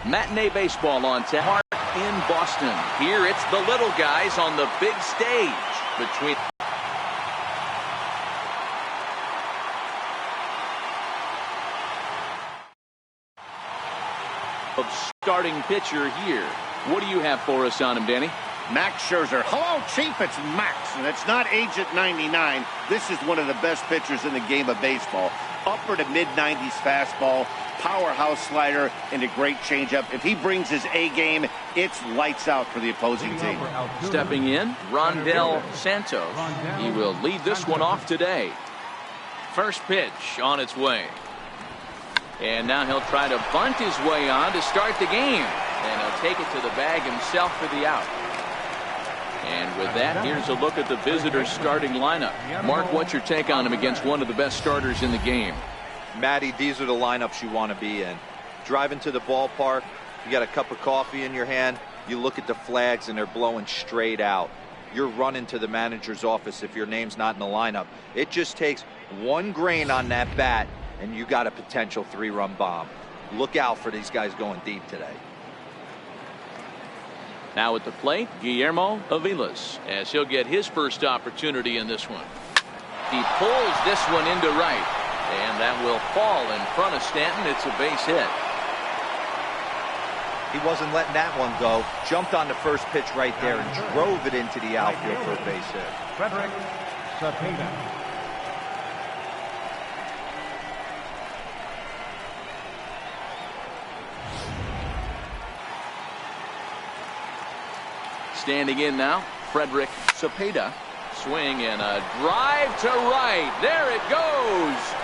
Matinee baseball on tap in Boston. Here it's the little guys on the big stage between. Of starting pitcher here. What do you have for us on him, Danny? Max Scherzer. Hello, Chief. It's Max, and it's not age at 99. This is one of the best pitchers in the game of baseball. Upper to mid-90s fastball, powerhouse slider, and a great changeup. If he brings his A game, it's lights out for the opposing team. Stepping in, Rondell Santos. He will lead this one off today. First pitch on its way. And now he'll try to bunt his way on to start the game. And he'll take it to the bag himself for the out. And with that, here's a look at the visitors' starting lineup. Mark, what's your take on him against one of the best starters in the game? Matty, these are the lineups you want to be in. Driving to the ballpark, you got a cup of coffee in your hand, you look at the flags and they're blowing straight out. You're running to the manager's office if your name's not in the lineup. It just takes one grain on that bat and you got a potential 3-run bomb. Look out for these guys going deep today. Now at the plate, Guillermo Aviles, as he'll get his first opportunity in this one. He pulls this one into right, and that will fall in front of Stanton. It's a base hit. He wasn't letting that one go. Jumped on the first pitch right there and drove it into the outfield for a base hit. Frederick Cepeda. Standing in now, Frederick Cepeda. Swing and a drive to right. There it goes.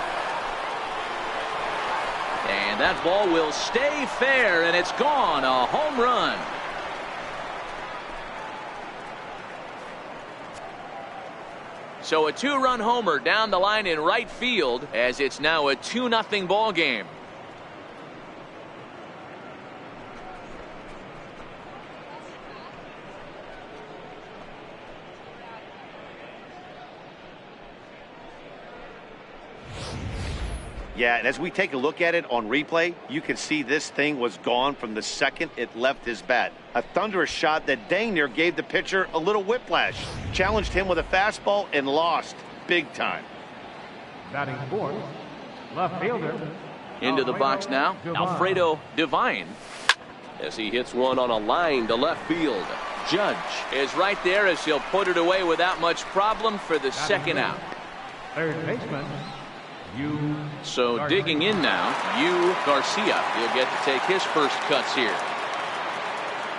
And that ball will stay fair, and it's gone. A home run. So a 2-run homer down the line in right field, as it's now a 2-0 ball game. Yeah, and as we take a look at it on replay, you can see this thing was gone from the second it left his bat. A thunderous shot that dang near gave the pitcher a little whiplash. Challenged him with a fastball and lost big time. Batting fourth, left fielder. Into the box now, Alfredo Divine, as he hits one on a line to left field. Judge is right there as he'll put it away without much problem for the second out. Third baseman. So digging in now, Garcia. He'll get to take his first cuts here.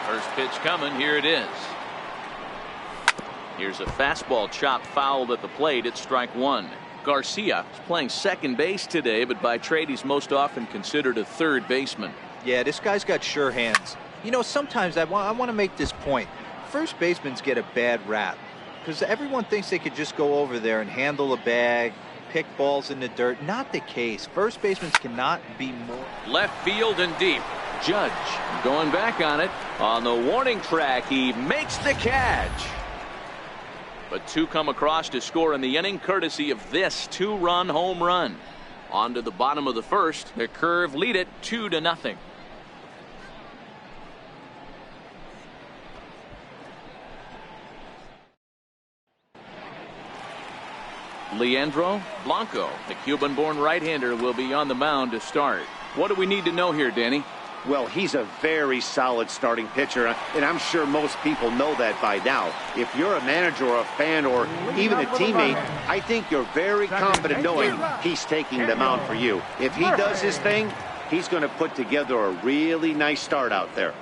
First pitch coming. Here it is. Here's a fastball chopped foul at the plate. It's strike one. Garcia is playing second base today, but by trade he's most often considered a third baseman. Yeah, this guy's got sure hands. You know, sometimes I want to make this point. First basemans get a bad rap because everyone thinks they could just go over there and handle a bag, pick balls in the dirt. Not the case. First basemen cannot be more. Left field and deep. Judge going back on it. On the warning track, he makes the catch. But two come across to score in the inning, courtesy of this 2-run home run. On to the bottom of the first. The Curve lead it 2-0. Leandro Blanco, the Cuban-born right-hander, will be on the mound to start. What do we need to know here, Danny? Well, he's a very solid starting pitcher, and I'm sure most people know that by now. If you're a manager or a fan or even a teammate, I think you're very confident knowing he's taking the mound for you. If he does his thing, he's going to put together a really nice start out there.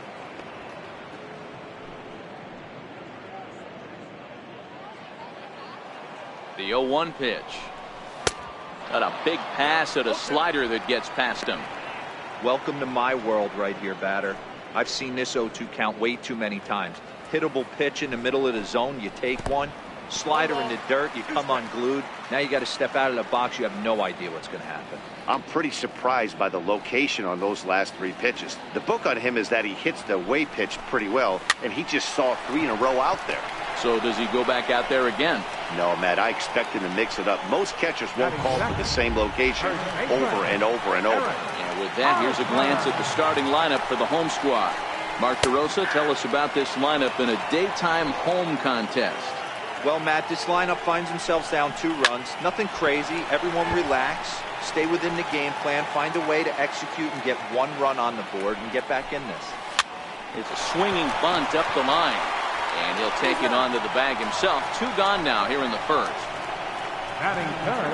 The 0-1 pitch. Got a big pass at a slider that gets past him. Welcome to my world right here, batter. I've seen this 0-2 count way too many times. Hittable pitch in the middle of the zone, you take one. Slider in the dirt, you come unglued. Now you got to step out of the box. You have no idea what's going to happen. I'm pretty surprised by the location on those last 3 pitches. The book on him is that he hits the away pitch pretty well, and he just saw 3 in a row out there. So does he go back out there again? No, Matt, I expect him to mix it up. Most catchers won't call for the same location over and over and over. And with that, here's a glance at the starting lineup for the home squad. Mark DeRosa, tell us about this lineup in a daytime home contest. Well, Matt, this lineup finds themselves down 2 runs. Nothing crazy. Everyone relax. Stay within the game plan. Find a way to execute and get 1 run on the board and get back in this. It's a swinging bunt up the line. And he'll take it onto the bag himself. 2 gone now here in the first. Batting third.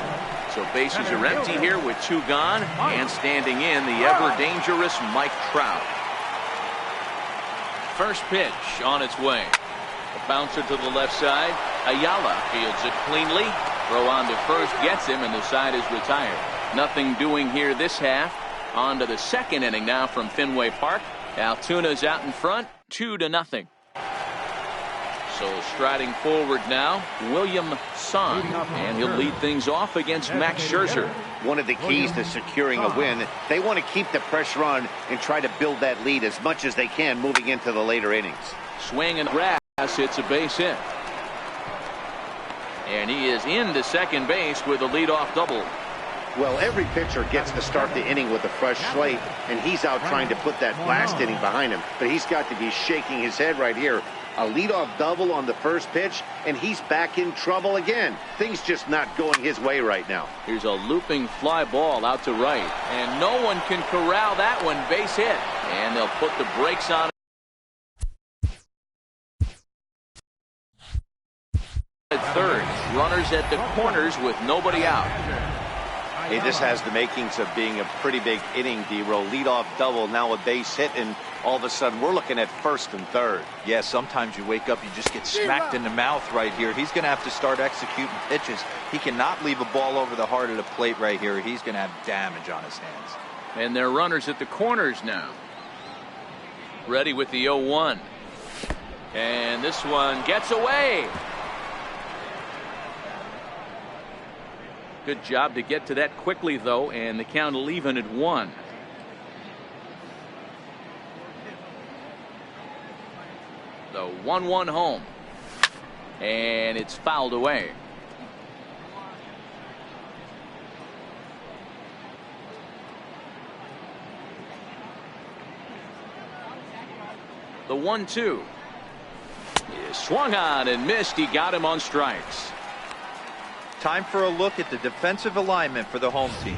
So bases are empty here with 2 gone. And standing in, the ever-dangerous Mike Trout. First pitch on its way. A bouncer to the left side. Ayala fields it cleanly. Throw on to first gets him, and the side is retired. Nothing doing here this half. On to the second inning now from Fenway Park. Altuna's out in front, 2-0. So striding forward now, William Son, and he'll lead things off against Max Scherzer. One of the keys to securing a win, they want to keep the pressure on and try to build that lead as much as they can moving into the later innings. Swing and grass, hits a base hit. And he is into second base with a leadoff double. Well, every pitcher gets to start the inning with a fresh slate, and he's out trying to put that last inning behind him. But he's got to be shaking his head right here. A leadoff double on the first pitch, and he's back in trouble again. Things just not going his way right now. Here's a looping fly ball out to right, and no one can corral that one. Base hit, and they'll put the brakes on at third. Runners at the corners with nobody out. Hey, this has the makings of being a pretty big inning, D-Roll. Leadoff double, now a base hit, and all of a sudden we're looking at first and third. Yeah, sometimes you wake up, you just get smacked in the mouth right here. He's going to have to start executing pitches. He cannot leave a ball over the heart of the plate right here. He's going to have damage on his hands. And they're runners at the corners now. Ready with the 0-1. And this one gets away. Good job to get to that quickly, though, and the count will even at 1. The 1-1 home. And it's fouled away. The 1-2 is swung on and missed. He got him on strikes. Time for a look at the defensive alignment for the home team.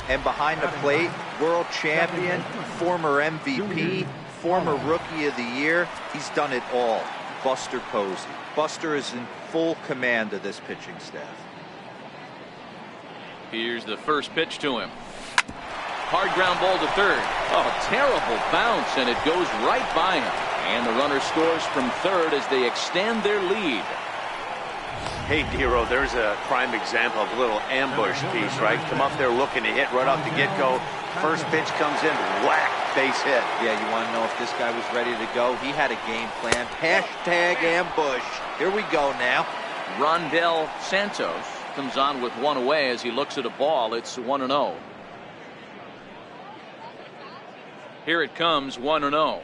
And behind the plate, world champion, former MVP, former Rookie of the Year. He's done it all. Buster Posey. Buster is in full command of this pitching staff. Here's the first pitch to him. Hard ground ball to third. Oh, terrible bounce, and it goes right by him. And the runner scores from third as they extend their lead. Hey, Dero, there's a prime example of a little ambush piece, right? Come up there looking to hit right off the get-go. First pitch comes in, whack, base hit. Yeah, you want to know if this guy was ready to go? He had a game plan. Hashtag ambush. Here we go now. Rondell Santos comes on with 1 away as he looks at a ball. It's 1-0. Here it comes, 1-0.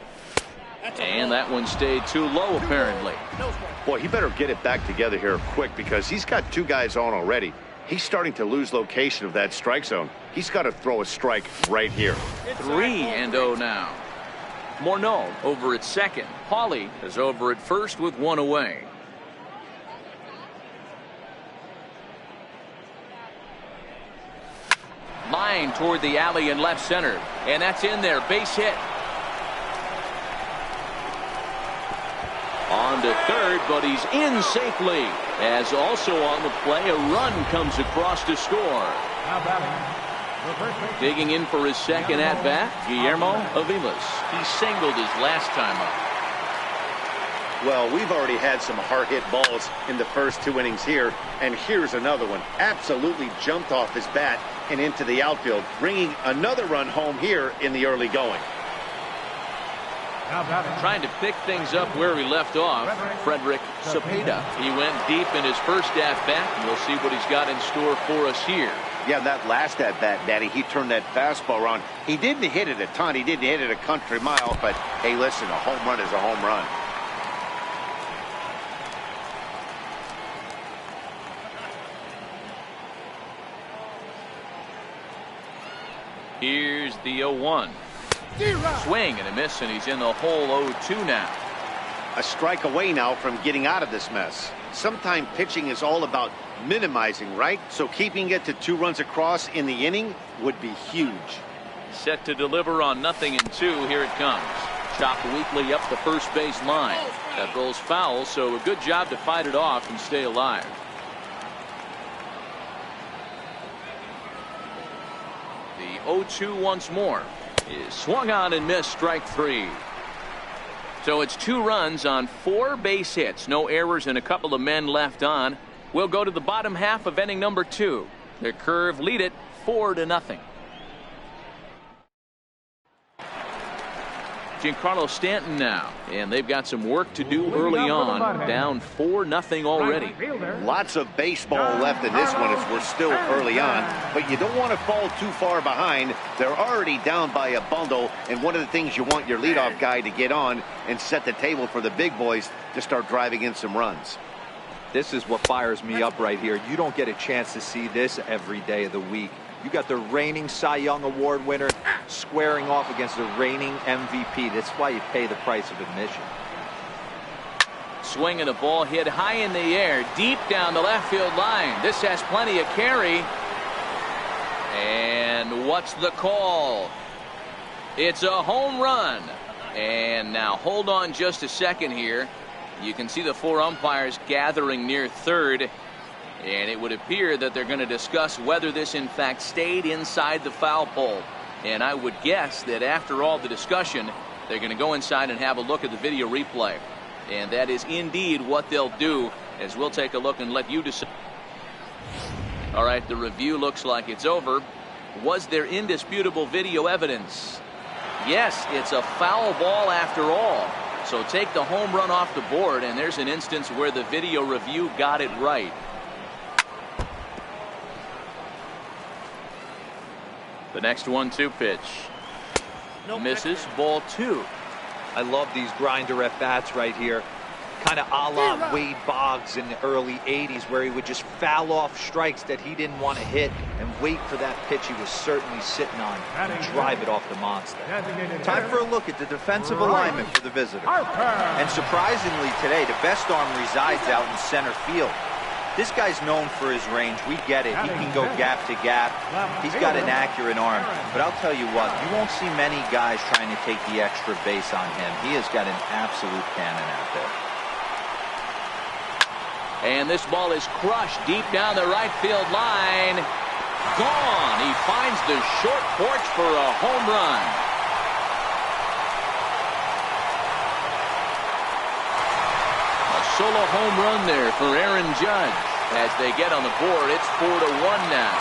And that one stayed too low, apparently. Boy, he better get it back together here quick because he's got 2 guys on already. He's starting to lose location of that strike zone. He's got to throw a strike right here. 3-0 now. Morneau over at second. Hawley is over at first with 1 away. Line toward the alley in left center. And that's in there. Base hit. On to third, but he's in safely. As also on the play, a run comes across to score. Digging in for his second at-bat, Guillermo Aviles. He singled his last time up. Well, we've already had some hard-hit balls in the first 2 innings here, and here's another one. Absolutely jumped off his bat and into the outfield, bringing another run home here in the early going. Trying to pick things up where he left off, Frederick Cepeda. He went deep in his first at-bat, and we'll see what he's got in store for us here. Yeah, that last at-bat, Danny, he turned that fastball around. He didn't hit it a ton. He didn't hit it a country mile, but, hey, listen, a home run is a home run. Here's the 0-1. Swing and a miss, and he's in the hole 0-2 now. A strike away now from getting out of this mess. Sometimes pitching is all about minimizing, right? So keeping it to 2 runs across in the inning would be huge. Set to deliver on 0-2. Here it comes. Chopped weakly up the first base line. That rolls foul, so a good job to fight it off and stay alive. The 0-2 once more is swung on and missed, strike 3. So it's 2 runs on 4 base hits, no errors, and a couple of men left on. We'll go to the bottom half of inning number 2. The Curve lead it 4-0. Giancarlo Stanton now, and they've got some work to do early on. Down 4-0 already. Lots of baseball left in this one as we're still early on, but you don't want to fall too far behind. They're already down by a bundle, and one of the things you want your leadoff guy to get on and set the table for the big boys to start driving in some runs. This is what fires me up right here. You don't get a chance to see this every day of the week. You got the reigning Cy Young Award winner squaring off against the reigning MVP. That's why you pay the price of admission. Swing and a ball hit high in the air, deep down the left field line. This has plenty of carry. And what's the call? It's a home run. And now hold on just a second here. You can see the 4 umpires gathering near third. And it would appear that they're going to discuss whether this in fact stayed inside the foul pole. And I would guess that after all the discussion, they're going to go inside and have a look at the video replay. And that is indeed what they'll do, as we'll take a look and let you decide. All right, the review looks like it's over. Was there indisputable video evidence? Yes, it's a foul ball after all. So take the home run off the board, and there's an instance where the video review got it right. The next 1-2 pitch. Misses, ball 2. I love these grinder at bats right here. Kind of a la Wade Boggs in the early 80s, where he would just foul off strikes that he didn't want to hit and wait for that pitch he was certainly sitting on and drive it off the monster. Time for a look at the defensive alignment for the visitor. And surprisingly today, the best arm resides out in center field. This guy's known for his range. We get it. He can go gap to gap. He's got an accurate arm. But I'll tell you what, you won't see many guys trying to take the extra base on him. He has got an absolute cannon out there. And this ball is crushed deep down the right field line. Gone. He finds the short porch for a home run. A solo home run there for Aaron Judge. As they get on the board, it's 4-1 now.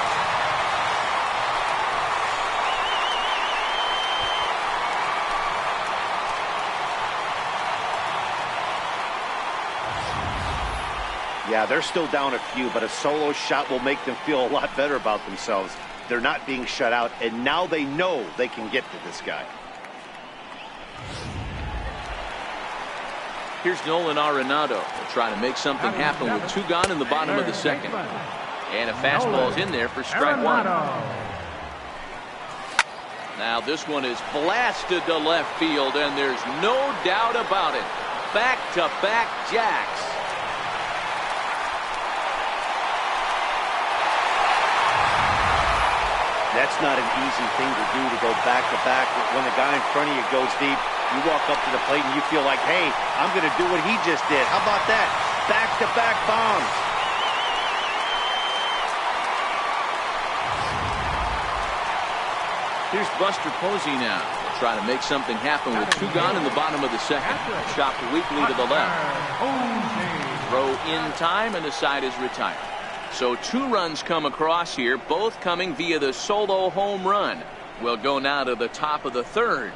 Yeah, they're still down a few, but a solo shot will make them feel a lot better about themselves. They're not being shut out, and now they know they can get to this guy. Here's Nolan Arenado trying to make something happen with 2 gone in the bottom of the second. And a fastball's in there for strike 1. Now this one is blasted to left field, and there's no doubt about it. Back-to-back jacks. That's not an easy thing to do, to go back-to-back. When the guy in front of you goes deep, you walk up to the plate and you feel like, hey, I'm going to do what he just did. How about that? Back-to-back bombs. Here's Buster Posey now. They'll try to make something happen with 2 gone in the bottom of the second. Chopped weakly to the left. Throw in time, and the side is retired. So 2 runs come across here, both coming via the solo home run. We'll go now to the top of the third.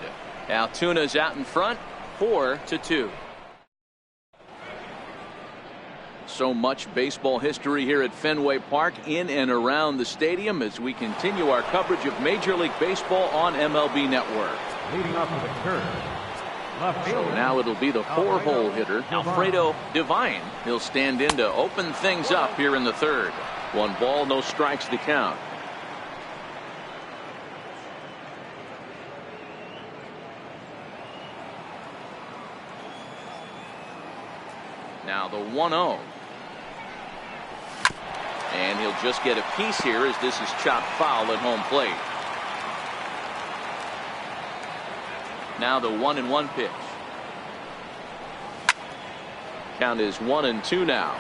Altuna's out in front, 4-2. So much baseball history here at Fenway Park, in and around the stadium, as we continue our coverage of Major League Baseball on MLB Network. Leading off with the curve. So now it'll be the 4-hole hitter, Alfredo Divine. He'll stand in to open things up here in the third. 1 ball, no strikes to count. Now the 1-0. And he'll just get a piece here as this is chopped foul at home plate. Now the 1-1 pitch. Count is 1-2 now.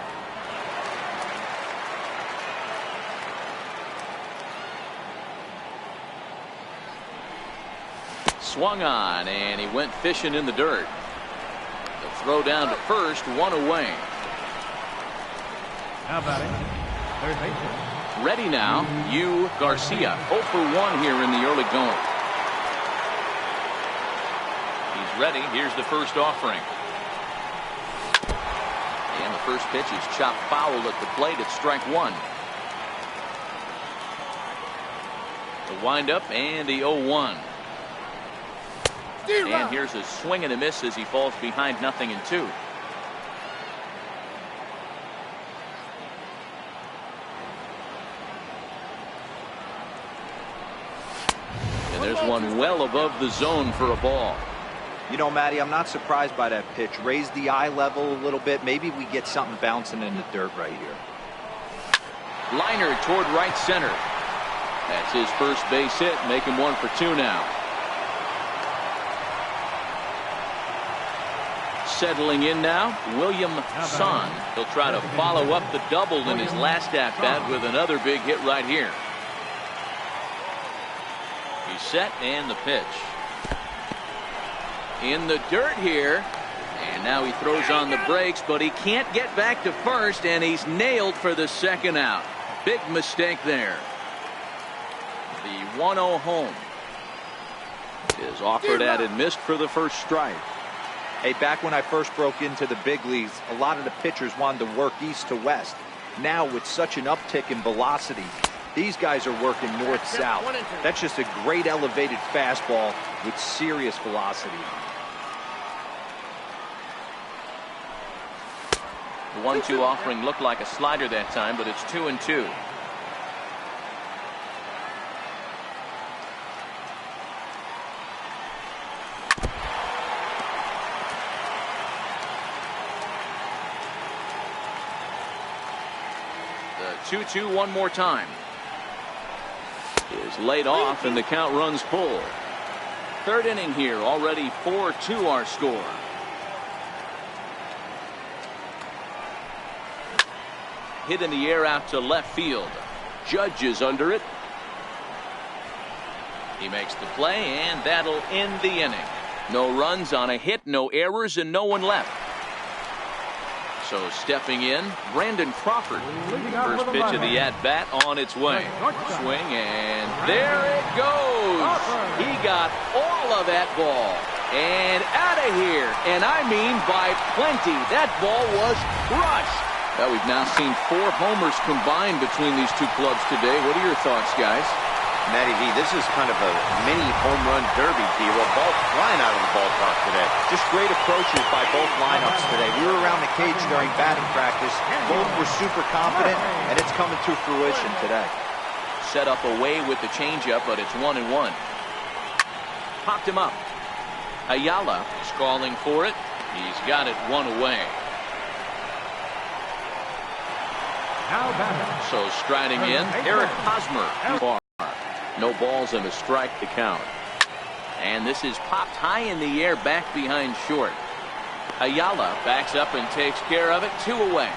Swung on, and he went fishing in the dirt. The throw down to first, one away. Now batting, third baseman. Ready now, Garcia. 0 for 1 here in the early going. He's ready. Here's the first offering. And the first pitch is chopped foul at the plate at strike one. The windup and the 0-1. And here's a swing and a miss as he falls behind 0-2. And there's one well above the zone for a ball. You know, Matty, I'm not surprised by that pitch. Raise the eye level a little bit. Maybe we get something bouncing in the dirt right here. Liner toward right center. That's his first base hit, make him 1 for 2 now. Settling in now, William Son. He'll try to follow up the double in his last at bat with another big hit right here. He's set and the pitch. In the dirt here. And now he throws on the brakes, but he can't get back to first, and he's nailed for the second out. Big mistake there. The 1-0 home is offered at and missed for the first strike. Hey, back when I first broke into the big leagues, a lot of the pitchers wanted to work east to west. Now, with such an uptick in velocity, these guys are working north-south. That's just a great elevated fastball with serious velocity. The 1-2 offering looked like a slider that time, but it's 2-2. The 2-2 one more time. Is laid off and the count runs full. Third inning here, already 4-2 our score. Hit in the air out to left field. Judge is under it. He makes the play, and that'll end the inning. No runs on a hit, no errors, and no one left. So stepping in, Brandon Crawford. First pitch of the at-bat on its way. Swing, and there it goes. He got all of that ball. And out of here. And I mean by plenty. That ball was crushed. Well, we've now seen 4 homers combined between these two clubs today. What are your thoughts, guys? Matty V, this is kind of a mini home run derby, D-Roll. Ball flying out of the ballpark today. Just great approaches by both lineups today. We were around the cage during batting practice. Both were super confident, and it's coming to fruition today. Set up away with the changeup, but it's 1-1. Popped him up. Ayala is calling for it. He's got it 1 away. So striding in, Eric Hosmer. No balls and a strike to count. And this is popped high in the air back behind short. Ayala backs up and takes care of it. 2 away.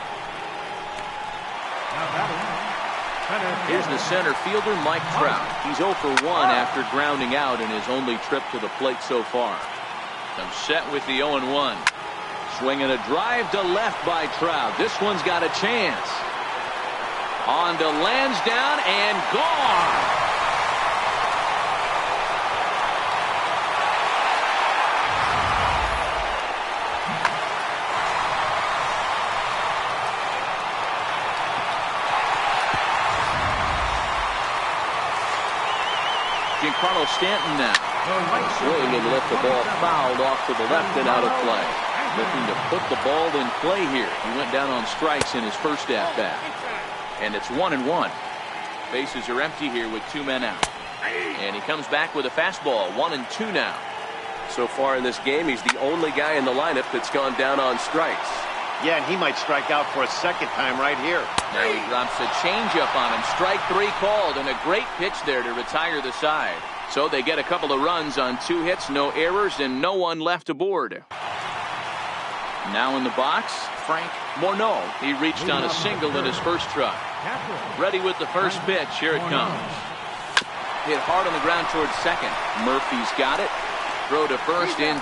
Here's the center fielder, Mike Trout. He's 0 for 1 after grounding out in his only trip to the plate so far. Comes set with the 0-1. Swinging a drive to left by Trout. This one's got a chance. On to Lansdowne and gone. Giancarlo Stanton now. Swing and let the ball fouled off to the left and out of play. Looking to put the ball in play here. He went down on strikes in his first at bat. And it's 1-1. Bases are empty here with 2 men out. And he comes back with a fastball. 1-2 now. So far in this game, he's the only guy in the lineup that's gone down on strikes. Yeah, and he might strike out for a second time right here. Now he drops a changeup on him. Strike 3 called, and a great pitch there to retire the side. So they get a couple of runs on 2 hits, no errors, and no one left aboard. Now in the box, Frank Morneau. He reached on a single in his first truck. Ready with the first pitch. Here it comes. Hit hard on the ground towards second. Murphy's got it. Throw to first in.